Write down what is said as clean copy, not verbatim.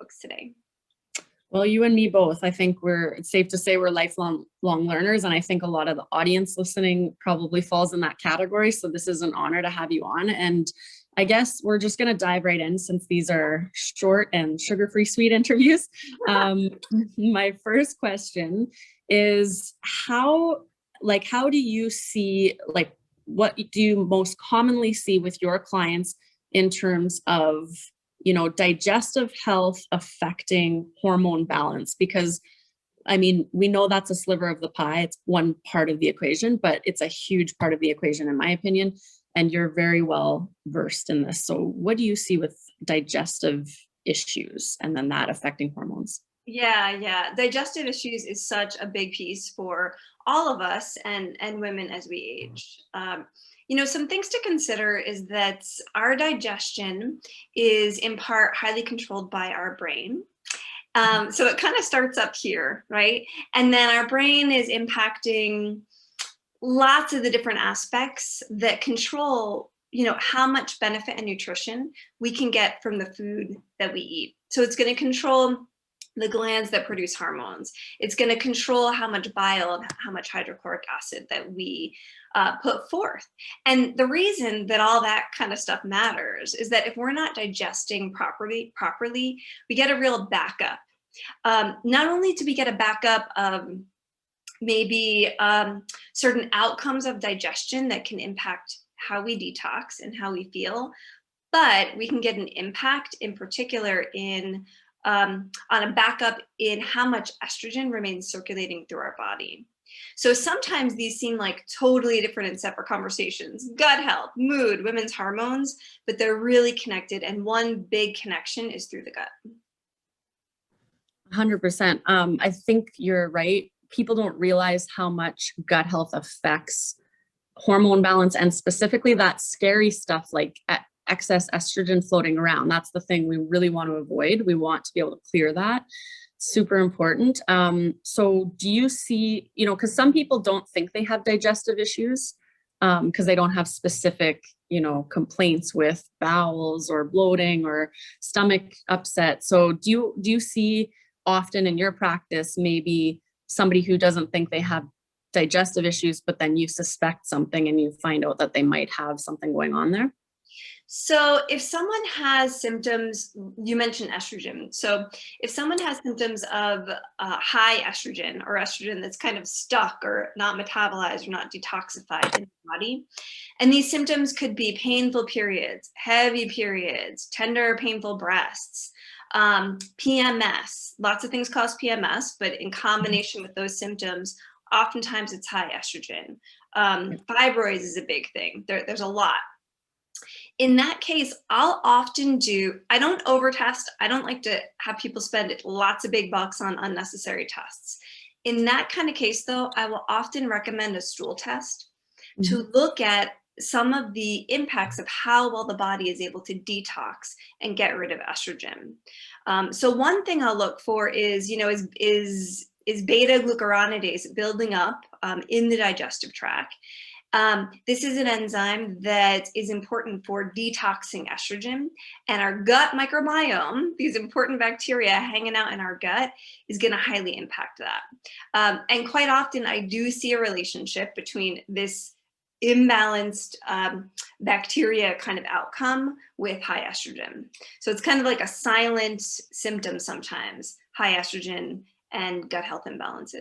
folks today? Well, you and me both. I think it's safe to say we're lifelong learners. And I think a lot of the audience listening probably falls in that category. So this is an honor to have you on. And I guess we're just going to dive right in since these are short and sugar-free sweet interviews. My first question is how do you see, what do you most commonly see with your clients in terms of digestive health affecting hormone balance? Because I mean, we know that's a sliver of the pie. It's one part of the equation, but it's a huge part of the equation, in my opinion. And you're very well versed in this. So what do you see with digestive issues and then that affecting hormones? Yeah. Digestive issues is such a big piece for all of us and women as we age. Some things to consider is that our digestion is in part highly controlled by our brain. So it kind of starts up here, right? And then our brain is impacting lots of the different aspects that control, how much benefit and nutrition we can get from the food that we eat. So it's going to control the glands that produce hormones. It's going to control how much bile and how much hydrochloric acid that we put forth. And the reason that all that kind of stuff matters is that if we're not digesting properly, we get a real backup. Not only do we get a backup of maybe certain outcomes of digestion that can impact how we detox and how we feel, but we can get an impact in particular on a backup in how much estrogen remains circulating through our body. So sometimes these seem like totally different and separate conversations: gut health, mood, women's hormones, but they're really connected. And one big connection is through the gut. 100%. I think you're right. People don't realize how much gut health affects hormone balance, and specifically that scary stuff like excess estrogen floating around. That's the thing we really want to avoid. We want to be able to clear that. Super important. So do you see, because some people don't think they have digestive issues because they don't have specific, complaints with bowels or bloating or stomach upset. So do you see often in your practice maybe somebody who doesn't think they have digestive issues, but then you suspect something and you find out that they might have something going on there? So if someone has symptoms, you mentioned estrogen. So if someone has symptoms of high estrogen or estrogen that's kind of stuck or not metabolized or not detoxified in the body, and these symptoms could be painful periods, heavy periods, tender, painful breasts, PMS, lots of things cause PMS, but in combination with those symptoms, oftentimes it's high estrogen. Fibroids is a big thing. There's a lot. In that case, I don't overtest. I don't like to have people spend lots of big bucks on unnecessary tests. In that kind of case, though, I will often recommend a stool test to look at some of the impacts of how well the body is able to detox and get rid of estrogen. So one thing I'll look for is beta glucuronidase building up in the digestive tract. This is an enzyme that is important for detoxing estrogen, and our gut microbiome, these important bacteria hanging out in our gut, is going to highly impact that. And quite often I do see a relationship between this imbalanced bacteria kind of outcome with high estrogen. So it's kind of like a silent symptom sometimes, high estrogen and gut health imbalances.